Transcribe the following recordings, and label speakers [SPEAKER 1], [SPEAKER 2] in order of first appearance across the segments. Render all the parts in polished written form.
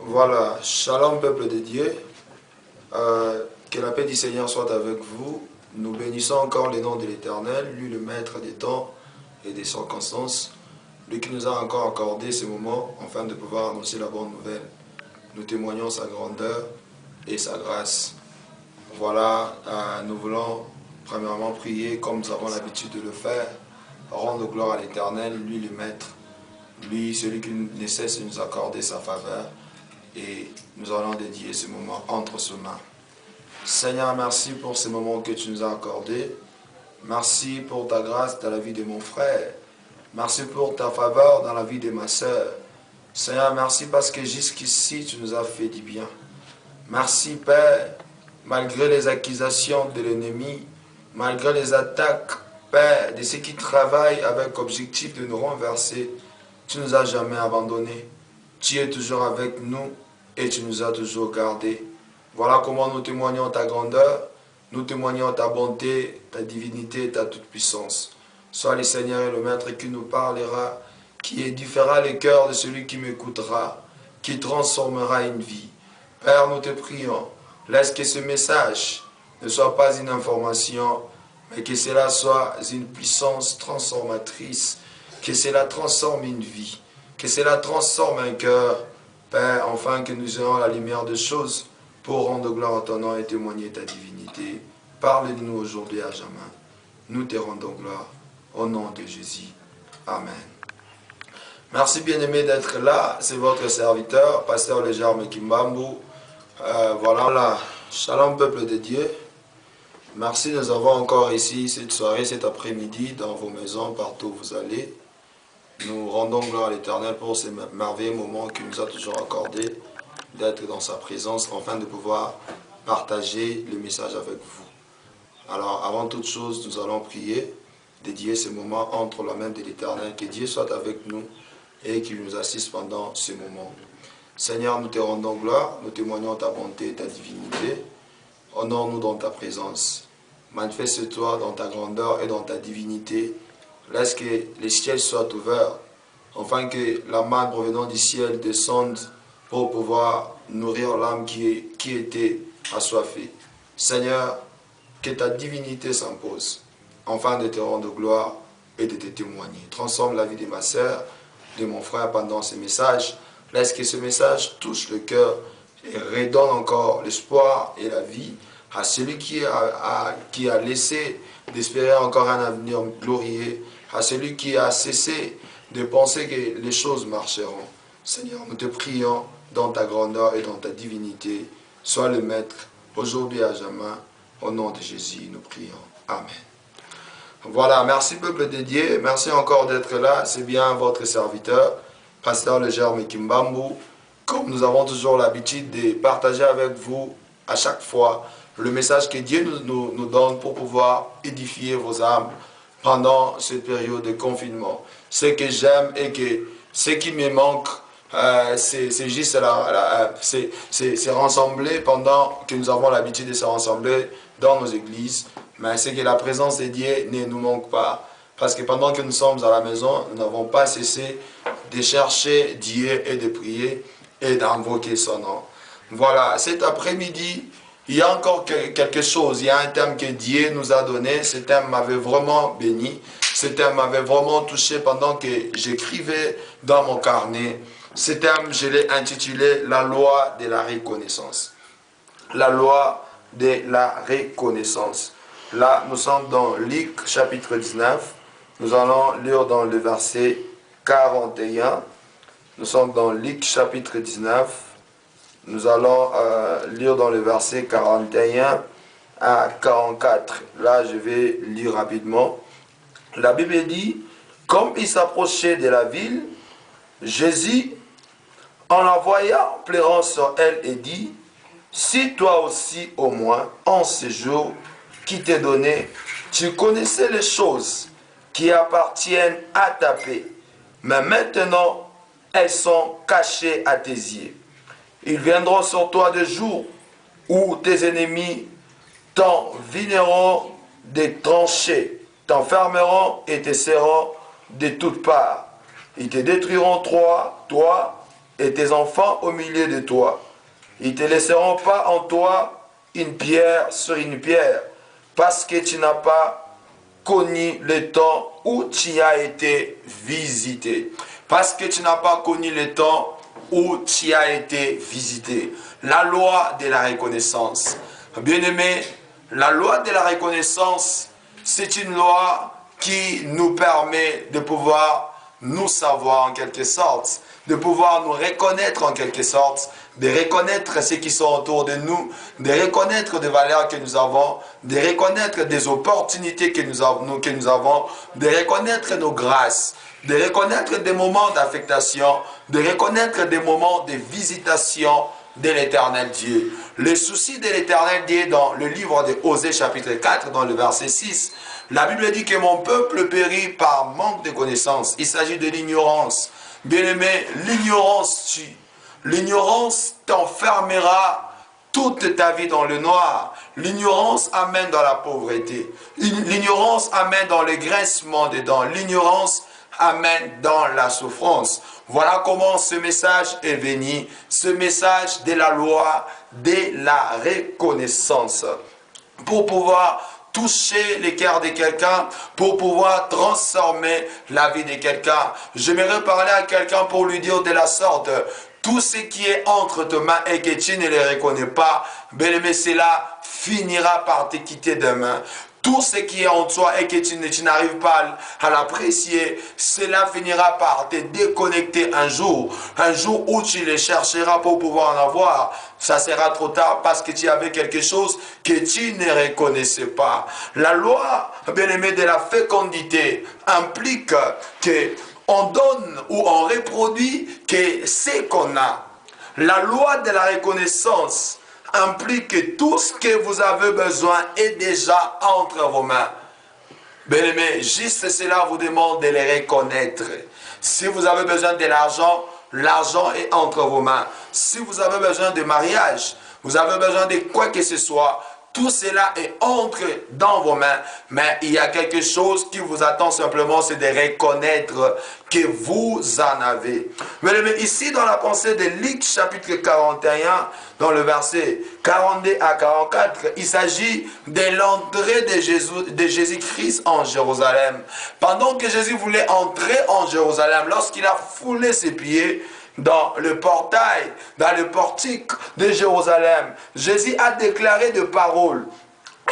[SPEAKER 1] Voilà, shalom peuple de Dieu, que la paix du Seigneur soit avec vous. Nous bénissons encore le nom de l'Éternel, lui le maître des temps et des circonstances, lui qui nous a encore accordé ce moment afin de pouvoir annoncer la bonne nouvelle. Nous témoignons sa grandeur et sa grâce. Voilà, nous voulons premièrement prier comme nous avons l'habitude de le faire, rendre gloire à l'Éternel, lui le maître, lui celui qui ne cesse de nous accorder sa faveur. Et nous allons dédier ce moment entre ses mains. Seigneur, merci pour ce moment que tu nous as accordé. Merci pour ta grâce dans la vie de mon frère. Merci pour ta faveur dans la vie de ma soeur. Seigneur, merci parce que jusqu'ici, tu nous as fait du bien. Merci, Père, malgré les accusations de l'ennemi, malgré les attaques, Père, de ceux qui travaillent avec objectif de nous renverser, tu ne nous as jamais abandonnés. Tu es toujours avec nous et tu nous as toujours gardés. Voilà comment nous témoignons ta grandeur, nous témoignons ta bonté, ta divinité, ta toute-puissance. Sois le Seigneur et le Maître qui nous parlera, qui édifiera le cœur de celui qui m'écoutera, qui transformera une vie. Père, nous te prions, laisse que ce message ne soit pas une information, mais que cela soit une puissance transformatrice, que cela transforme une vie, que cela transforme un cœur, Père, enfin que nous ayons la lumière des choses pour rendre gloire à ton nom et témoigner ta divinité. Parle-nous aujourd'hui à jamais. Nous te rendons gloire au nom de Jésus. Amen. Merci bien-aimé d'être là. C'est votre serviteur, Pasteur Légerme Kimbambu. Voilà, shalom peuple de Dieu. Merci de nous avoir encore ici cette soirée, cet après-midi, dans vos maisons, partout où vous allez. Nous rendons gloire à l'Éternel pour ces merveilleux moments qu'il nous a toujours accordé d'être dans sa présence, afin de pouvoir partager le message avec vous. Alors, avant toute chose, nous allons prier, dédier ce moment entre la main de l'Éternel, que Dieu soit avec nous et qu'il nous assiste pendant ce moment. Seigneur, nous te rendons gloire, nous témoignons ta bonté et ta divinité. Honore-nous dans ta présence. Manifeste-toi dans ta grandeur et dans ta divinité. Laisse que les ciels soient ouverts, afin que la manne provenant du ciel descende pour pouvoir nourrir l'âme qui était assoiffée. Seigneur, que ta divinité s'impose, afin de te rendre gloire et de te témoigner. Transforme la vie de ma sœur, de mon frère pendant ce message. Laisse que ce message touche le cœur et redonne encore l'espoir et la vie à celui qui a laissé d'espérer encore un avenir glorieux, à celui qui a cessé de penser que les choses marcheront. Seigneur, nous te prions dans ta grandeur et dans ta divinité. Sois le Maître, aujourd'hui à jamais. Au nom de Jésus, nous prions. Amen. Voilà, merci peuple de Dieu. Merci encore d'être là. C'est bien votre serviteur, Pasteur Légerme Kimbambu. Comme nous avons toujours l'habitude de partager avec vous à chaque fois le message que Dieu nous donne pour pouvoir édifier vos âmes pendant cette période de confinement. Ce que j'aime et que ce qui me manque, c'est juste c'est rassembler pendant que nous avons l'habitude de se rassembler dans nos églises. Mais c'est que la présence de Dieu ne nous manque pas. Parce que pendant que nous sommes à la maison, nous n'avons pas cessé de chercher Dieu et de prier et d'invoquer son nom. Voilà, cet après-midi, il y a encore quelque chose. Il y a un thème que Dieu nous a donné. Ce thème m'avait vraiment béni. Ce thème m'avait vraiment touché pendant que j'écrivais dans mon carnet. Ce thème, je l'ai intitulé « La loi de la reconnaissance ». La loi de la reconnaissance. Là, nous sommes dans Luc chapitre 19. Nous allons lire dans le verset 41. Nous sommes dans Luc chapitre 19. Nous allons lire dans le verset 41 à 44. Là, je vais lire rapidement. La Bible dit, comme il s'approchait de la ville, Jésus, en la voyant, pleurant sur elle, et dit, si toi aussi, au moins, en ce jour qui t'est donné, tu connaissais les choses qui appartiennent à ta paix, mais maintenant, elles sont cachées à tes yeux. Ils viendront sur toi des jours où tes ennemis t'envineront des tranchées, t'enfermeront et te serreront de toutes parts. Ils te détruiront toi et tes enfants au milieu de toi. Ils ne te laisseront pas en toi une pierre sur une pierre, parce que tu n'as pas connu le temps où tu as été visité. Parce que tu n'as pas connu le temps où tu as été visité. La loi de la reconnaissance. Bien-aimés, la loi de la reconnaissance, c'est une loi qui nous permet de pouvoir nous savoir en quelque sorte, de pouvoir nous reconnaître en quelque sorte, de reconnaître ceux qui sont autour de nous, de reconnaître des valeurs que nous avons, de reconnaître des opportunités que nous avons, de reconnaître nos grâces, de reconnaître des moments d'affectation, de reconnaître des moments de visitation de l'Éternel Dieu. Le souci de l'Éternel Dieu dans le livre de Osée chapitre 4, dans le verset 6, la Bible dit que mon peuple périt par manque de connaissance. Il s'agit de l'ignorance. Bien-aimé, l'ignorance tue. L'ignorance t'enfermera toute ta vie dans le noir. L'ignorance amène dans la pauvreté. L'ignorance amène dans le grincement des dents. L'ignorance amène dans la souffrance. Voilà comment ce message est venu. Ce message de la loi, de la reconnaissance. Pour pouvoir toucher les cœurs de quelqu'un, pour pouvoir transformer la vie de quelqu'un. J'aimerais parler à quelqu'un pour lui dire de la sorte: tout ce qui est entre tes mains et que tu ne les reconnais pas, bien-aimé, cela finira par te quitter demain. Tout ce qui est en toi et que tu n'arrives pas à l'apprécier, cela finira par te déconnecter un jour où tu les chercheras pour pouvoir en avoir. Ça sera trop tard parce que tu avais quelque chose que tu ne reconnaissais pas. La loi, bien-aimé, de la fécondité implique que on donne ou on reproduit que ce qu'on a. La loi de la reconnaissance implique que tout ce que vous avez besoin est déjà entre vos mains. Bien-aimé, juste cela vous demande de les reconnaître. Si vous avez besoin de l'argent, l'argent est entre vos mains. Si vous avez besoin de mariage, vous avez besoin de quoi que ce soit, tout cela est entre dans vos mains. Mais il y a quelque chose qui vous attend simplement, c'est de reconnaître que vous en avez. Mais ici, dans la pensée de Luc chapitre 41, dans le verset 42 à 44, il s'agit de l'entrée de Jésus-Christ en Jérusalem. Pendant que Jésus voulait entrer en Jérusalem, lorsqu'il a foulé ses pieds dans le portail, dans le portique de Jérusalem, Jésus a déclaré des paroles.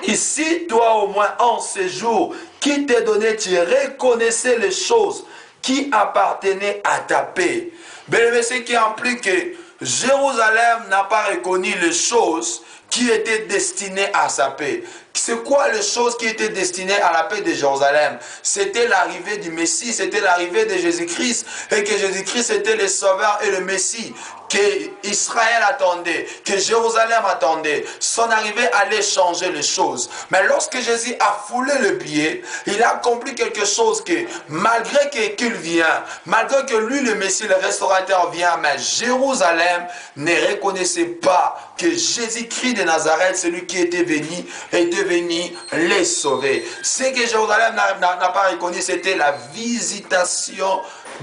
[SPEAKER 1] Ici, toi au moins en ce jour qui t'est donné, tu reconnaissais les choses qui appartenaient à ta paix. Bien, ce qui implique que Jérusalem n'a pas reconnu les choses qui étaient destinées à sa paix. C'est quoi les choses qui étaient destinées à la paix de Jérusalem? C'était l'arrivée du Messie, c'était l'arrivée de Jésus-Christ, et que Jésus-Christ était le Sauveur et le Messie, que Israël attendait, que Jérusalem attendait. Son arrivée allait changer les choses. Mais lorsque Jésus a foulé le pied, il a accompli quelque chose que, malgré qu'il vient, malgré que lui, le Messie, le restaurateur vient, mais Jérusalem ne reconnaissait pas que Jésus-Christ de Nazareth, celui qui était venu les sauver. Ce que Jérusalem n'a pas reconnu, c'était la visitation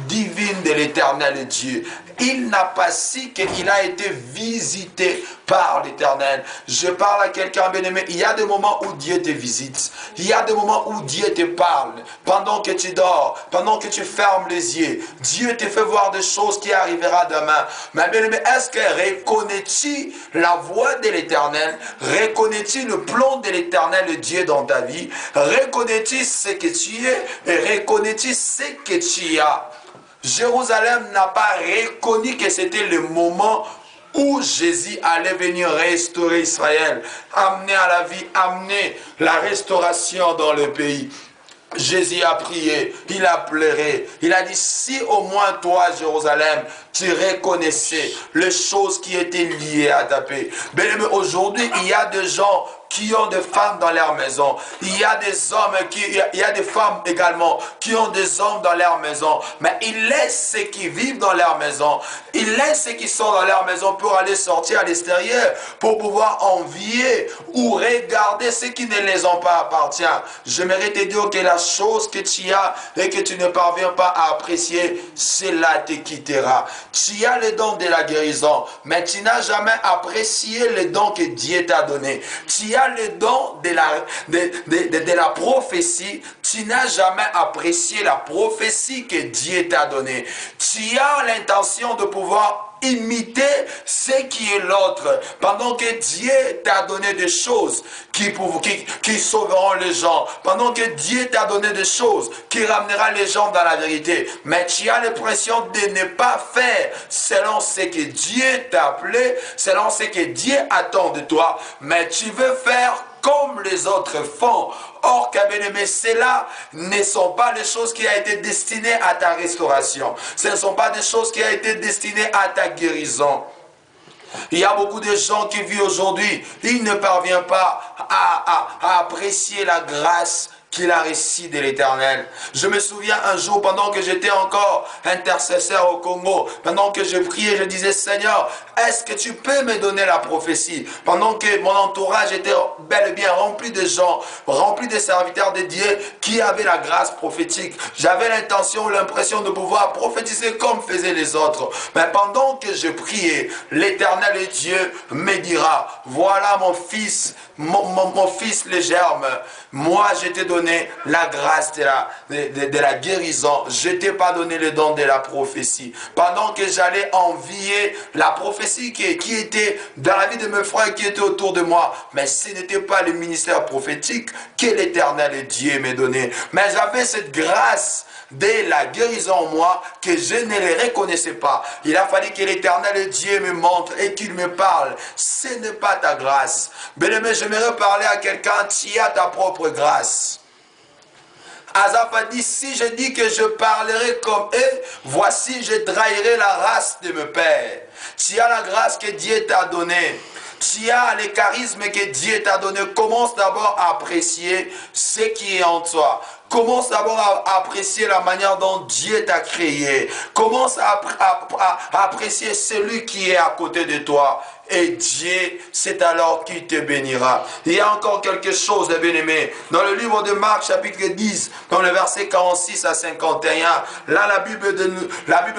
[SPEAKER 1] divine de l'Éternel Dieu. Il n'a pas su qu'il a été visité par l'Éternel. Je parle à quelqu'un, bien-aimé, il y a des moments où Dieu te visite. Il y a des moments où Dieu te parle. Pendant que tu dors, pendant que tu fermes les yeux, Dieu te fait voir des choses qui arriveront demain. Mais bien-aimé, est-ce que reconnais-tu la voix de l'Éternel? Reconnais-tu le plan de l'Éternel Dieu dans ta vie? Reconnais-tu ce que tu es et reconnais-tu ce que tu as? Jérusalem n'a pas reconnu que c'était le moment où Jésus allait venir restaurer Israël, amener à la vie, amener la restauration dans le pays. Jésus a prié, il a pleuré, il a dit: si au moins toi, Jérusalem, tu reconnaissais les choses qui étaient liées à ta paix. Mais aujourd'hui, il y a des gens qui ont des femmes dans leur maison. Il y a des hommes, il y a des femmes également qui ont des hommes dans leur maison. Mais ils laissent ceux qui vivent dans leur maison. Ils laissent ceux qui sont dans leur maison pour aller sortir à l'extérieur, pour pouvoir envier ou regarder ceux qui ne les ont pas appartient. J'aimerais te dire que la chose que tu as et que tu ne parviens pas à apprécier, cela te quittera. Tu as le don de la guérison, mais tu n'as jamais apprécié le don que Dieu t'a donné. Tu as le don de la prophétie, tu n'as jamais apprécié la prophétie que Dieu t'a donnée. Tu as l'intention de pouvoir imiter ce qui est l'autre, pendant que Dieu t'a donné des choses qui sauveront les gens, pendant que Dieu t'a donné des choses qui ramènera les gens dans la vérité, mais tu as l'impression de ne pas faire selon ce que Dieu t'a appelé, selon ce que Dieu attend de toi, mais tu veux faire comme les autres font. Or, bien-aimé, cela ne sont pas les choses qui ont été destinées à ta restauration. Ce ne sont pas des choses qui ont été destinées à ta guérison. Il y a beaucoup de gens qui vivent aujourd'hui, ils ne parviennent pas à apprécier la grâce qu'il a reçu de l'Éternel. Je me souviens un jour, pendant que j'étais encore intercesseur au Congo, pendant que je priais, je disais, Seigneur, est-ce que tu peux me donner la prophétie? Pendant que mon entourage était bel et bien rempli de gens, rempli de serviteurs de Dieu qui avaient la grâce prophétique. J'avais l'intention, l'impression de pouvoir prophétiser comme faisaient les autres. Mais pendant que je priais, l'Éternel et Dieu me dira, voilà mon fils, mon fils le germe, moi je t'ai donné la grâce de la guérison, je t'ai pas donné le don de la prophétie. Pendant que j'allais envier la prophétie qui était dans la vie de mes frères qui étaient autour de moi, mais ce n'était pas le ministère prophétique que l'Éternel et Dieu m'a donné. Mais j'avais cette grâce de la guérison en moi que je ne les reconnaissais pas. Il a fallu que l'Éternel Dieu me montre et qu'il me parle. Ce n'est pas ta grâce. Bien-aimé, j'aimerais parler à quelqu'un, tu as ta propre grâce. Asaph a dit, si je dis que je parlerai comme eux, voici je trahirai la race de mes pères. Tu as la grâce que Dieu t'a donnée. Tu as les charismes que Dieu t'a donné. Commence d'abord à apprécier ce qui est en toi. Commence d'abord à apprécier la manière dont Dieu t'a créé. Commence à apprécier celui qui est à côté de toi. Et Dieu, c'est alors qu'il te bénira. Il y a encore quelque chose de bien-aimé. Dans le livre de Marc, chapitre 10, dans le verset 46 à 51, là, la Bible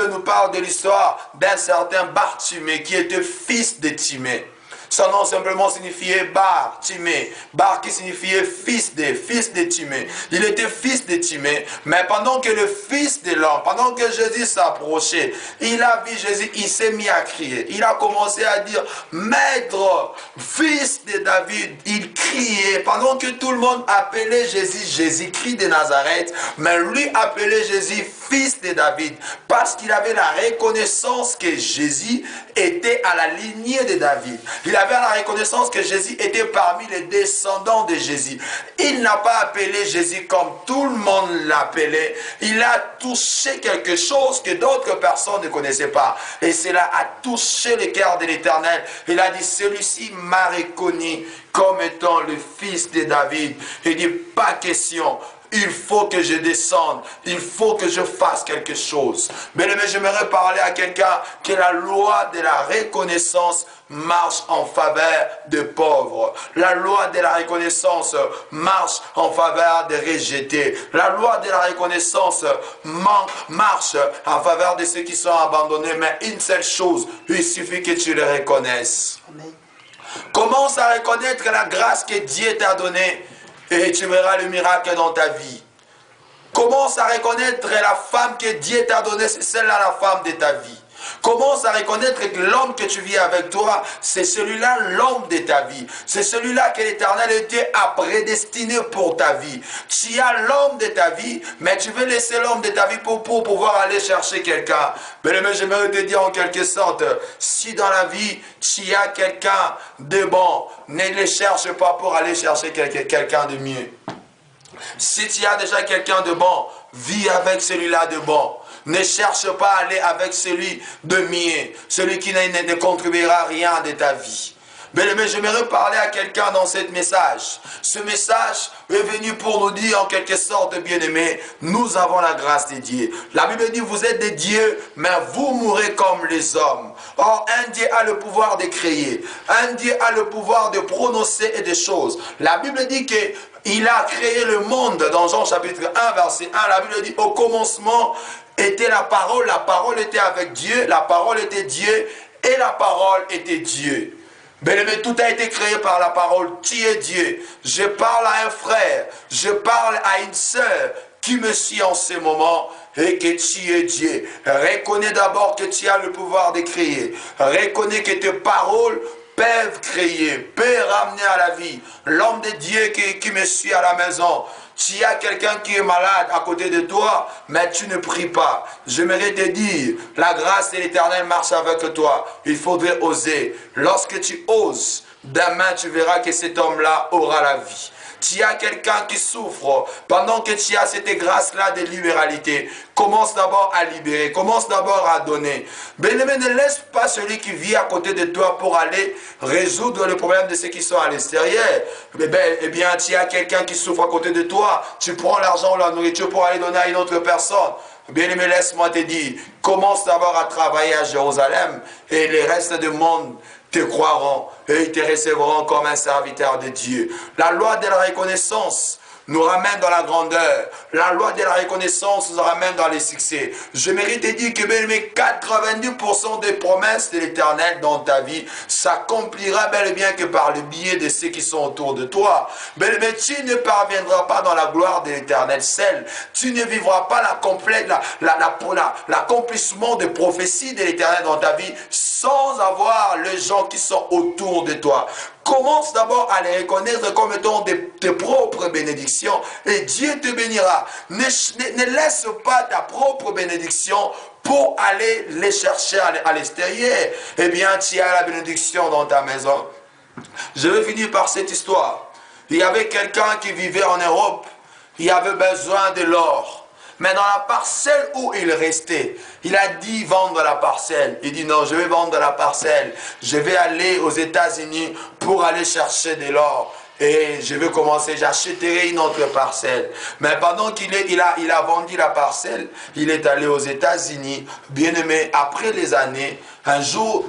[SPEAKER 1] nous parle de l'histoire d'un certain Bartimée qui était fils de Timée. Son nom simplement signifiait Bar, Timée. Bar qui signifiait fils de Timée. Il était fils de Timée. Mais pendant que le fils de l'homme, pendant que Jésus s'approchait, il a vu Jésus, il s'est mis à crier. Il a commencé à dire, Maître, fils de David. Il criait. Pendant que tout le monde appelait Jésus, Jésus-Christ de Nazareth. Mais lui appelait Jésus fils de David. Parce qu'il avait la reconnaissance que Jésus était à la lignée de David. Il avait la reconnaissance que Jésus était parmi les descendants de Jésus. Il n'a pas appelé Jésus comme tout le monde l'appelait. Il a touché quelque chose que d'autres personnes ne connaissaient pas. Et cela a touché le cœur de l'Éternel. Il a dit, celui-ci m'a reconnu comme étant le fils de David. Il dit, pas question. Il faut que je descende. Il faut que je fasse quelque chose. Mais j'aimerais parler à quelqu'un que la loi de la reconnaissance marche en faveur des pauvres. La loi de la reconnaissance marche en faveur des rejetés. La loi de la reconnaissance marche en faveur de ceux qui sont abandonnés. Mais une seule chose, il suffit que tu le reconnaisses. Amen. Commence à reconnaître la grâce que Dieu t'a donnée. Et tu verras le miracle dans ta vie. Commence à reconnaître la femme que Dieu t'a donnée, c'est celle-là la femme de ta vie. Commence à reconnaître que l'homme que tu vis avec toi, c'est celui-là l'homme de ta vie. C'est celui-là que l'Éternel Dieu a prédestiné pour ta vie. Tu as l'homme de ta vie, mais tu veux laisser l'homme de ta vie pour pouvoir aller chercher quelqu'un. Mais j'aimerais te dire en quelque sorte, si dans la vie, tu as quelqu'un de bon, ne le cherche pas pour aller chercher quelqu'un de mieux. Si tu as déjà quelqu'un de bon, vis avec celui-là de bon. Ne cherche pas à aller avec celui de mieux, celui qui ne contribuera à rien de ta vie. Bien-aimé, j'aimerais parler à quelqu'un dans ce message. Ce message est venu pour nous dire en quelque sorte, bien-aimé, nous avons la grâce de Dieu. La Bible dit, vous êtes des dieux, mais vous mourrez comme les hommes. Or, un Dieu a le pouvoir de créer. Un Dieu a le pouvoir de prononcer des choses. La Bible dit qu'il a créé le monde dans Jean chapitre 1, verset 1. La Bible dit, au commencement était la parole était avec Dieu, la parole était Dieu, et la parole était Dieu. Bien-aimé, tout a été créé par la parole. Tu es Dieu. Je parle à un frère, je parle à une sœur qui me suit en ce moment et que tu es Dieu. Reconnais d'abord que tu as le pouvoir de créer. Reconnais que tes paroles peuvent créer, peuvent ramener à la vie. L'homme de Dieu qui me suit à la maison, s'il y a quelqu'un qui est malade à côté de toi, mais tu ne pries pas. J'aimerais te dire, la grâce de l'Éternel marche avec toi. Il faudrait oser. Lorsque tu oses, demain tu verras que cet homme-là aura la vie. Tu as quelqu'un qui souffre, pendant que tu as cette grâce-là de libéralité, commence d'abord à libérer, commence d'abord à donner. Bien-aimé, ne laisse pas celui qui vit à côté de toi pour aller résoudre le problème de ceux qui sont à l'extérieur. Eh bien, tu as quelqu'un qui souffre à côté de toi, tu prends l'argent ou la nourriture pour aller donner à une autre personne. Bien-aimé, laisse-moi te dire, commence d'abord à travailler à Jérusalem et le reste du monde te croiront et ils te recevront comme un serviteur de Dieu. La loi de la reconnaissance nous ramène dans la grandeur. La loi de la reconnaissance nous ramène dans les succès. Je mérite de dire que bel et bien 90% des promesses de l'Éternel dans ta vie s'accomplira bel et bien que par le biais de ceux qui sont autour de toi. Bel et bien tu ne parviendras pas dans la gloire de l'Éternel seul. Tu ne vivras pas l'accomplissement des prophéties de l'Éternel dans ta vie sans avoir les gens qui sont autour de toi. Commence d'abord à les reconnaître comme étant tes propres bénédictions et Dieu te bénira. Ne laisse pas ta propre bénédiction pour aller les chercher à l'extérieur. Eh bien, tu as la bénédiction dans ta maison. Je vais finir par cette histoire. Il y avait quelqu'un qui vivait en Europe. Il avait besoin de l'or. Mais dans la parcelle où il restait, il a dit vendre la parcelle. Il dit non, je vais vendre la parcelle. Je vais aller aux États-Unis pour aller chercher de l'or. Et je vais commencer, j'achèterai une autre parcelle. Mais pendant qu'il a vendu la parcelle, il est allé aux États-Unis. Bien aimé, après les années, un jour,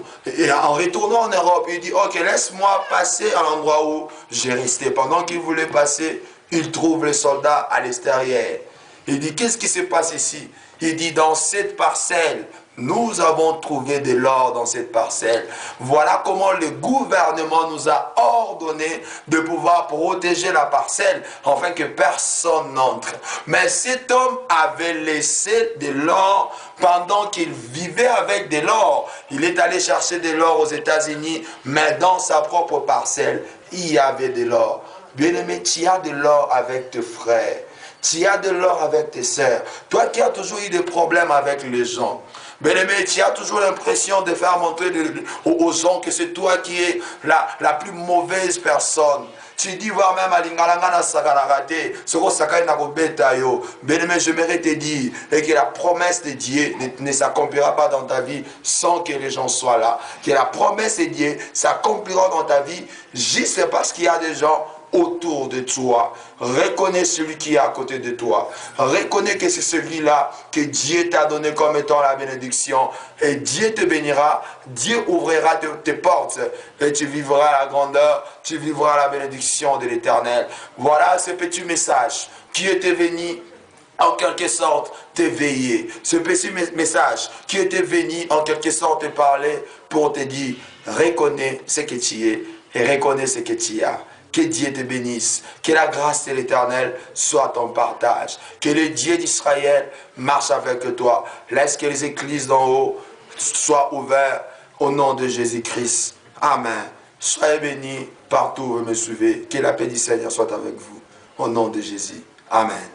[SPEAKER 1] en retournant en Europe, il dit, ok, laisse-moi passer à l'endroit où j'ai resté. Pendant qu'il voulait passer, il trouve les soldats à l'extérieur. Il dit, qu'est-ce qui se passe ici? Il dit, dans cette parcelle, nous avons trouvé de l'or dans cette parcelle. Voilà comment le gouvernement nous a ordonné de pouvoir protéger la parcelle afin que personne n'entre. Mais cet homme avait laissé de l'or pendant qu'il vivait avec de l'or. Il est allé chercher de l'or aux États-Unis, mais dans sa propre parcelle, il y avait de l'or. Bien-aimé, tu as de l'or avec tes frères. Tu as de l'or avec tes sœurs. Toi qui as toujours eu des problèmes avec les gens. Bien-aimé, tu as toujours l'impression de faire montrer aux gens que c'est toi qui es la plus mauvaise personne. Tu dis, voir même à l'Ingalangana Sakanagate, ce qu'on s'accorde na kobeta yo. Bien-aimé, je mérite te dire et que la promesse de Dieu ne s'accomplira pas dans ta vie sans que les gens soient là. Que la promesse de Dieu s'accomplira dans ta vie juste parce qu'il y a des gens autour de toi. Reconnais celui qui est à côté de toi. Reconnais que c'est celui-là que Dieu t'a donné comme étant la bénédiction. Et Dieu te bénira. Dieu ouvrira tes portes. Et tu vivras la grandeur. Tu vivras la bénédiction de l'Éternel. Voilà ce petit message qui était venu en quelque sorte t'éveiller. Ce petit message qui était venu en quelque sorte te parler pour te dire, reconnais ce que tu es et reconnais ce que tu as. Que Dieu te bénisse, que la grâce de l'Éternel soit ton partage, que le Dieu d'Israël marche avec toi. Laisse que les églises d'en haut soient ouvertes au nom de Jésus-Christ. Amen. Soyez bénis partout où vous me suivez. Que la paix du Seigneur soit avec vous. Au nom de Jésus. Amen.